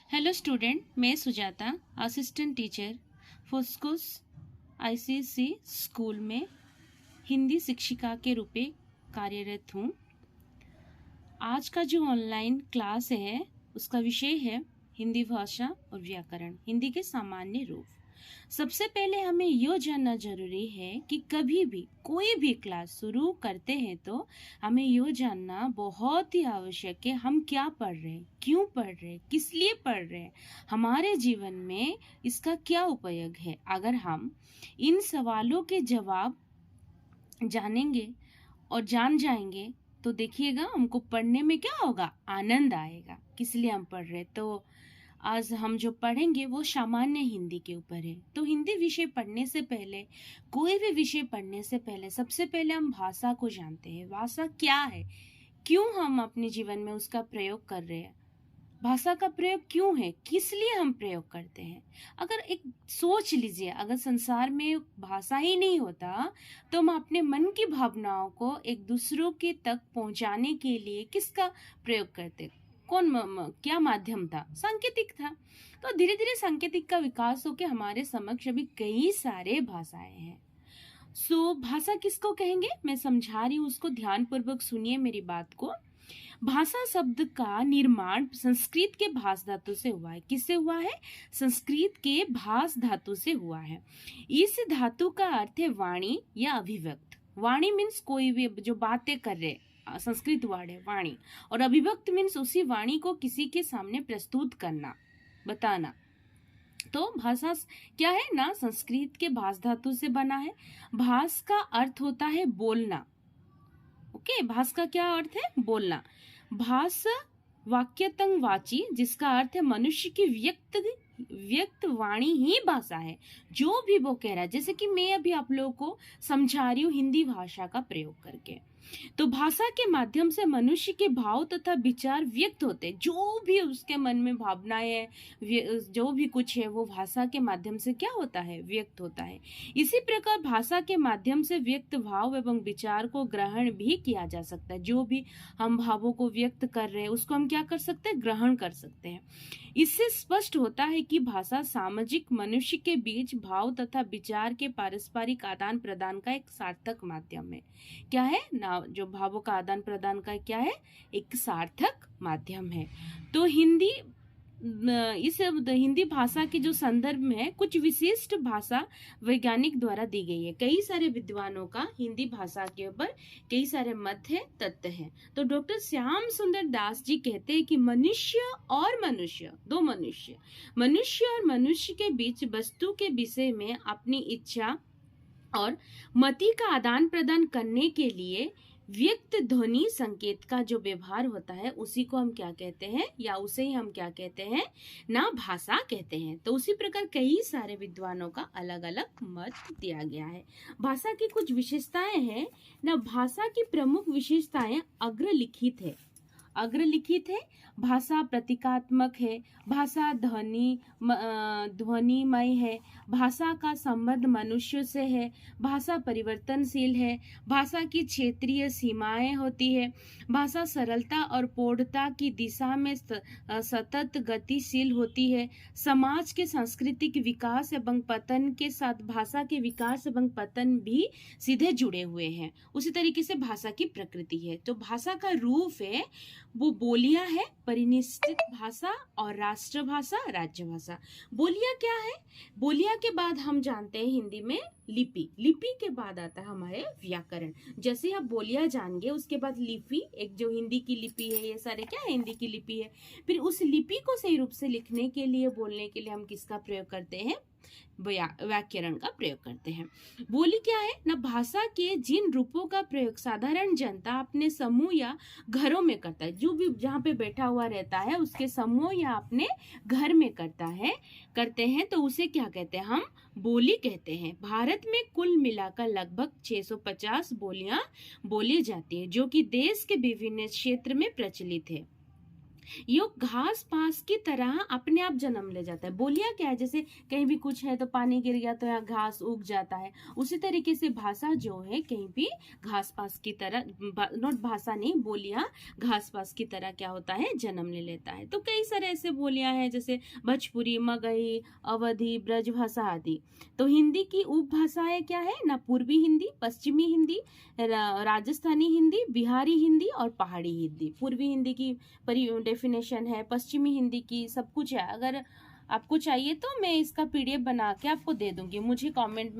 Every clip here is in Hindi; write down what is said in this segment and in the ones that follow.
हेलो स्टूडेंट, मैं सुजाता, असिस्टेंट टीचर फोस्कोस आईसीएससी स्कूल में हिंदी शिक्षिका के रूप में कार्यरत हूँ। आज का जो ऑनलाइन क्लास है उसका विषय है हिंदी भाषा और व्याकरण, हिंदी के सामान्य रूप। सबसे पहले हमें यह जानना जरूरी है कि कभी भी कोई भी क्लास शुरू करते हैं तो हमें यह जानना बहुत ही आवश्यक है, हम क्या पढ़ रहे हैं, क्यों पढ़ रहे हैं, किस लिए पढ़ रहे हैं, हमारे जीवन में इसका क्या उपयोग है। अगर हम इन सवालों के जवाब जानेंगे और जान जाएंगे तो देखिएगा हमको पढ़ने में क्या होगा, आनंद आएगा। किस लिए हम पढ़ रहे हैं, तो आज हम जो पढ़ेंगे वो सामान्य हिंदी के ऊपर है। तो हिंदी विषय पढ़ने से पहले, कोई भी विषय पढ़ने से पहले सबसे पहले हम भाषा को जानते हैं। भाषा क्या है, क्यों हम अपने जीवन में उसका प्रयोग कर रहे हैं, भाषा का प्रयोग क्यों है, किस लिए हम प्रयोग करते हैं। अगर एक सोच लीजिए, अगर संसार में भाषा ही नहीं होता तो हम अपने मन की भावनाओं को एक दूसरों के तक पहुंचाने के लिए किसका प्रयोग करते, क्या माध्यम था, सांकेतिक था। तो धीरे धीरे सांकेतिक का विकास होकर हमारे समक्ष अभी कई सारे भाषाएं हैं। भाषा किसको कहेंगे, मैं समझा रही हूँ, उसको ध्यान पूर्वक सुनिए मेरी बात को। भाषा शब्द का निर्माण संस्कृत के भास धातु से हुआ है। किससे हुआ है, संस्कृत के भास धातु से हुआ है। इस धातु का अर्थ है वाणी या अभिव्यक्त। वाणी मीन्स कोई भी जो बातें कर रहे, संस्कृत वर्ड है वाणी, और अभिव्यक्त मीन्स उसी वाणी को किसी के सामने प्रस्तुत करना, बताना। तो भाषा क्या है ना, संस्कृत के भास धातु से बना है। भास का अर्थ होता है बोलना। ओके, भास का क्या अर्थ है, बोलना। भास वाक्यतंग वाची, जिसका अर्थ है मनुष्य की व्यक्त वाणी ही भाषा है। जो भी वो कह रहा है, जैसे कि मैं अभी आप लोगों को समझा रही हूँ हिंदी भाषा का प्रयोग करके। तो भाषा के माध्यम से मनुष्य के भाव तथा विचार व्यक्त होते हैं। जो भी उसके मन में भावनाएं है, जो भी कुछ है, वो भाषा के माध्यम से क्या होता है, व्यक्त होता है। इसी प्रकार भाषा के माध्यम से व्यक्त भाव एवं विचार को ग्रहण भी किया जा सकता है। जो भी हम भावों को व्यक्त कर रहे हैं उसको हम क्या कर सकते हैं, ग्रहण कर सकते हैं। इससे स्पष्ट होता है कि भाषा सामाजिक मनुष्य के बीच भाव तथा विचार के पारस्परिक आदान प्रदान का एक सार्थक माध्यम है। क्या है ना, जो भावों का आदान प्रदान का क्या है, एक सार्थक माध्यम है। तो हिंदी भाषा के जो संदर्भ में है, कुछ विशिष्ट भाषा वैज्ञानिक द्वारा दी गई है। कई सारे विद्वानों का हिंदी भाषा के ऊपर कई सारे मत है, तथ्य है। तो डॉक्टर श्याम सुंदर दास जी कहते हैं कि मनुष्य और मनुष्य, दो मनुष्य, मनुष्य और मनुष्य के बीच वस्तु के विषय में अपनी इच्छा और मति का आदान प्रदान करने के लिए व्यक्त ध्वनि संकेत का जो व्यवहार होता है उसी को हम क्या कहते हैं, या उसे ही हम क्या कहते हैं ना, भाषा कहते हैं। तो उसी प्रकार कई सारे विद्वानों का अलग अलग मत दिया गया है। भाषा की कुछ विशेषताएं हैं ना, भाषा की प्रमुख विशेषताएं अग्रलिखित है। अग्रलिखित है, भाषा प्रतीकात्मक है, भाषा ध्वनिमय है, भाषा का संबंध मनुष्य से है, भाषा परिवर्तनशील है, भाषा की क्षेत्रीय सीमाएं होती है, भाषा सरलता और प्रौढ़ता की दिशा में सतत गतिशील होती है। समाज के सांस्कृतिक विकास एवं पतन के साथ भाषा के विकास एवं पतन भी सीधे जुड़े हुए हैं। उसी तरीके से भाषा की प्रकृति है। तो भाषा का रूप है वो बोलियां है, परिनिष्ठित भाषा और राष्ट्रभाषा, राज्य भाषा। बोलियां क्या है, बोलियां के बाद हम जानते हैं हिंदी में लिपि, लिपि के बाद आता है हमारे व्याकरण। जैसे आप बोलियां जान गए उसके बाद लिपि, एक जो हिंदी की लिपि है, ये सारे क्या है, हिंदी की लिपि है। फिर उस लिपि को सही रूप से लिखने के लिए, बोलने के लिए हम किसका प्रयोग करते हैं, व्याकरण का प्रयोग करते हैं। बोली क्या है ना, भाषा के जिन रूपों का प्रयोग साधारण जनता अपने समूह या घरों में करता है, जो भी जहाँ पे बैठा हुआ रहता है उसके समूह या अपने घर में करते हैं तो उसे क्या कहते हैं, हम बोली कहते हैं। भारत में कुल मिलाकर लगभग 650 बोलियां बोली जाती है, जो कि देश के विभिन्न क्षेत्र में प्रचलित है। यो घास पास की तरह अपने आप जन्म ले जाता है। बोलिया क्या है, जैसे कहीं भी कुछ है तो पानी गिर गया तो यहाँ घास उग जाता है, उसी तरीके से भाषा जो है कहीं भी घास पास की तरह, नॉट भाषा नहीं, बोलिया घास पास की तरह क्या होता है, जन्म ले लेता है। तो कई सारे ऐसे बोलियां हैं जैसे भोजपुरी, मगही, अवधी, ब्रज भाषा आदि। तो हिंदी की उपभाषाएं क्या है ना, पूर्वी हिंदी, पश्चिमी हिंदी, राजस्थानी हिंदी, बिहारी हिंदी और पहाड़ी हिंदी। पूर्वी हिंदी की डेफिनेशन है, पश्चिमी हिंदी की, सब कुछ है। अगर आपको चाहिए तो मैं इसका पीडीएफ बना के आपको दे दूंगी, मुझे कमेंट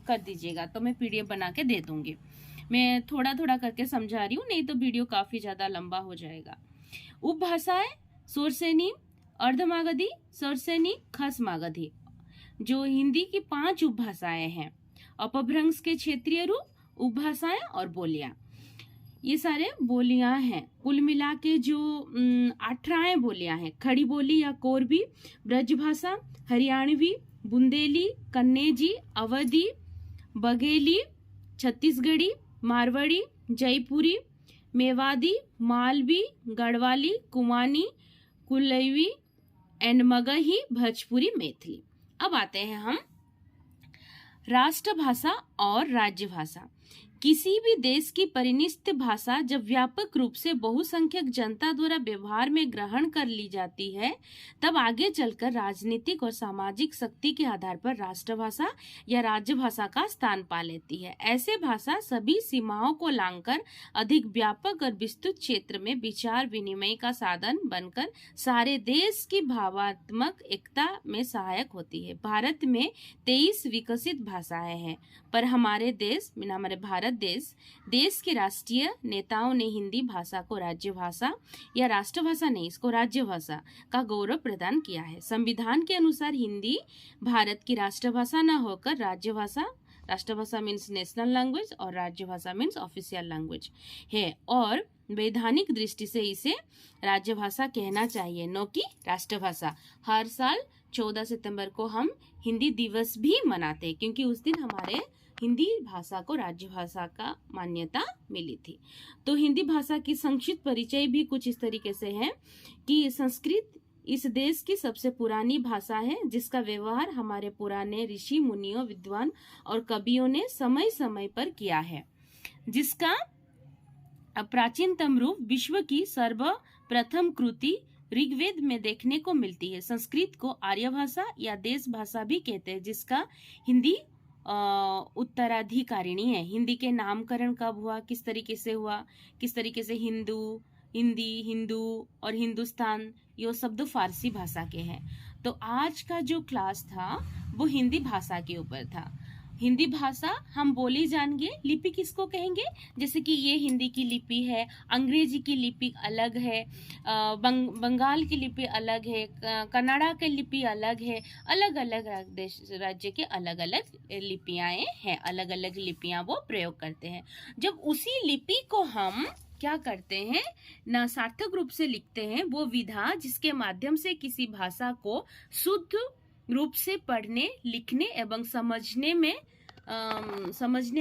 कर दीजिएगा तो मैं पीडीएफ बना के दे दूंगी। मैं थोड़ा थोड़ा करके समझा रही हूँ, नहीं तो वीडियो काफी ज्यादा लंबा हो जाएगा। उपभाषाएं सुरसेनी, अर्धमागधी, सरसेनी, खसमागधी, जो हिंदी की 5 उपभाषाएं हैं। अपभ्रंश के क्षेत्रीय रूप, उपभाषाएं और बोलियां, ये सारे बोलियां हैं। कुल मिला के जो 18 बोलियां हैं। खड़ी बोली या कोरबी, ब्रजभाषा, हरियाणवी, बुंदेली, कन्नेजी, अवधी, बघेली, छत्तीसगढ़ी, मारवाड़ी, जयपुरी, मेवाड़ी, मालवी, गढ़वाली, कुमानी, कुलैवी एंड मगही, भोजपुरी, मैथिली। अब आते हैं हम राष्ट्रभाषा और राज्यभाषा। किसी भी देश की परिनिष्ठ भाषा जब व्यापक रूप से बहुसंख्यक जनता द्वारा व्यवहार में ग्रहण कर ली जाती है, तब आगे चलकर राजनीतिक और सामाजिक शक्ति के आधार पर राष्ट्रभाषा या राज्यभाषा का स्थान पा लेती है। ऐसे भाषा सभी सीमाओं को लांघकर अधिक व्यापक और विस्तृत क्षेत्र में विचार विनिमय का साधन बनकर सारे देश की भावात्मक एकता में सहायक होती है। भारत में 23 विकसित भाषाएं हैं, पर हमारे भारत देश के राष्ट्रीय नेताओं ने हिंदी भाषा को राज्य भाषा या राष्ट्रभाषा नहीं, इसको राज्य भाषा का गौरव प्रदान किया है। संविधान के अनुसार हिंदी भारत की राष्ट्रभाषा न होकर राज्य भाषा, राष्ट्रभाषा मीन्स नेशनल लैंग्वेज और राज्य भाषा मीन्स ऑफिशियल लैंग्वेज है, और वैधानिक दृष्टि से इसे राज्य भाषा कहना चाहिए, न कि राष्ट्रभाषा। हर साल 14 सितंबर को हम हिंदी दिवस भी मनाते हैं, क्योंकि उस दिन हमारे हिंदी भाषा को राज्य भाषा का मान्यता मिली थी। तो हिंदी भाषा की संक्षिप्त परिचय भी कुछ इस तरीके से है कि संस्कृत इस देश की सबसे पुरानी भाषा है, जिसका व्यवहार हमारे पुराने ऋषि मुनियों, विद्वान और कवियों ने समय समय पर किया है, जिसका प्राचीनतम रूप विश्व की सर्वप्रथम कृति ऋग्वेद में देखने को मिलती है। संस्कृत को आर्य भाषा या देश भाषा भी कहते हैं, जिसका हिंदी उत्तराधिकारिणी है। हिंदी के नामकरण कब हुआ, किस तरीके से हुआ, किस तरीके से हिंदी, हिंदू और हिंदुस्तान, ये शब्द फारसी भाषा के हैं। तो आज का जो क्लास था वो हिंदी भाषा के ऊपर था। हिंदी भाषा हम बोली जानेंगे। लिपि किसको कहेंगे, जैसे कि ये हिंदी की लिपि है, अंग्रेजी की लिपि अलग है, बंगाल की लिपि अलग है, कन्नड़ा की लिपि अलग है, अलग अलग राज्य के अलग अलग लिपियाँ हैं, अलग अलग लिपियाँ वो प्रयोग करते हैं। जब उसी लिपि को हम क्या करते हैं ना, सार्थक रूप से लिखते हैं, वो विधा जिसके माध्यम से किसी भाषा को शुद्ध रूप से पढ़ने, लिखने एवं समझने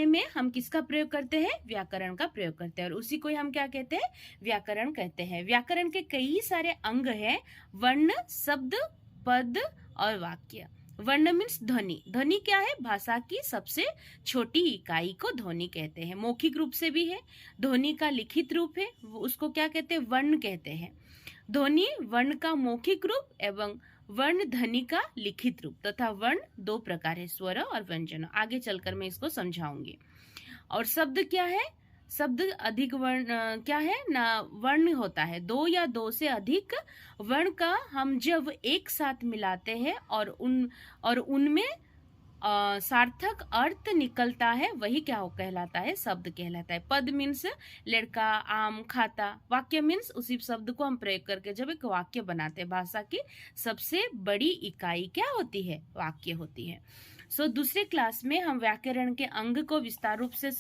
में हम किसका प्रयोग करते हैं, व्याकरण का प्रयोग करते हैं, और उसी को हम क्या कहते हैं, व्याकरण कहते हैं। व्याकरण के कई सारे अंग हैं, वर्ण, शब्द, पद और वाक्य। वर्ण मीन्स ध्वनि। ध्वनि क्या है, भाषा की सबसे छोटी इकाई को ध्वनि कहते हैं। मौखिक रूप से भी है, ध्वनि का लिखित रूप है, उसको क्या कहते हैं, वर्ण कहते हैं। ध्वनि वर्ण का मौखिक रूप एवं वर्ण ध्वनि का लिखित रूप, तथा वर्ण 2 प्रकार है, स्वर और व्यंजन। आगे चलकर मैं इसको समझाऊंगी। और शब्द क्या है, शब्द अधिक वर्ण क्या है ना, वर्ण होता है। 2 या 2 से अधिक वर्ण का हम जब एक साथ मिलाते हैं और उनमें सार्थक अर्थ निकलता है, वही क्या हो कहलाता है, शब्द कहलाता है। पद मीन्स लड़का, आम खाता। वाक्य मीन्स उसी शब्द को हम प्रयोग करके जब एक वाक्य बनाते हैं। भाषा की सबसे बड़ी इकाई क्या होती है, वाक्य होती है। दूसरे क्लास में हम व्याकरण के अंग को विस्तार रूप से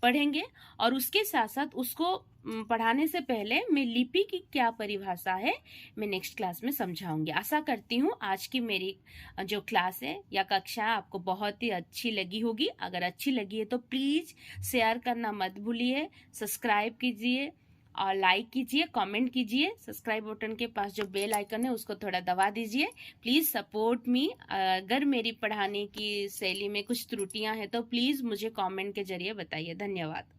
पढ़ेंगे, और उसके साथ साथ उसको पढ़ाने से पहले मैं लिपि की क्या परिभाषा है मैं नेक्स्ट क्लास में समझाऊंगी। आशा करती हूँ आज की मेरी जो क्लास है या कक्षा आपको बहुत ही अच्छी लगी होगी। अगर अच्छी लगी है तो प्लीज शेयर करना मत भूलिए, सब्सक्राइब कीजिए और लाइक कीजिए, कमेंट कीजिए, सब्सक्राइब बटन के पास जो बेल आइकन है उसको थोड़ा दबा दीजिए। Please support me. अगर मेरी पढ़ाने की शैली में कुछ त्रुटियां हैं तो प्लीज़ मुझे कमेंट के जरिए बताइए। धन्यवाद।